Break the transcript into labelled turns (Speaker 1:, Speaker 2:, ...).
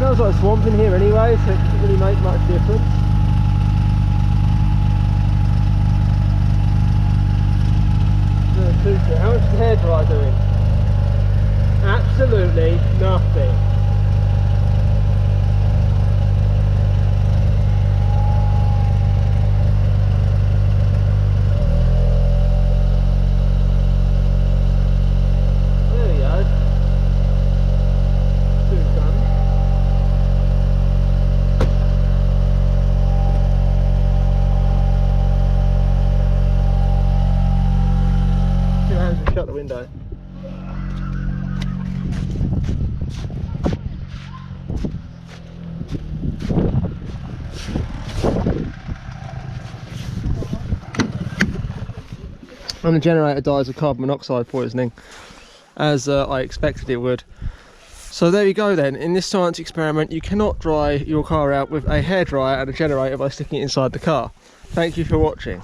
Speaker 1: Smells like a swamp in here anyway, so it doesn't really make much difference. How much is the hairdryer doing? Absolutely nothing. There we go. Two done. Two hands and shut the window. And the generator dies of carbon monoxide poisoning, as I expected it would. So there you go then. In this science experiment, you cannot dry your car out with a hairdryer and a generator by sticking it inside the car. Thank you for watching.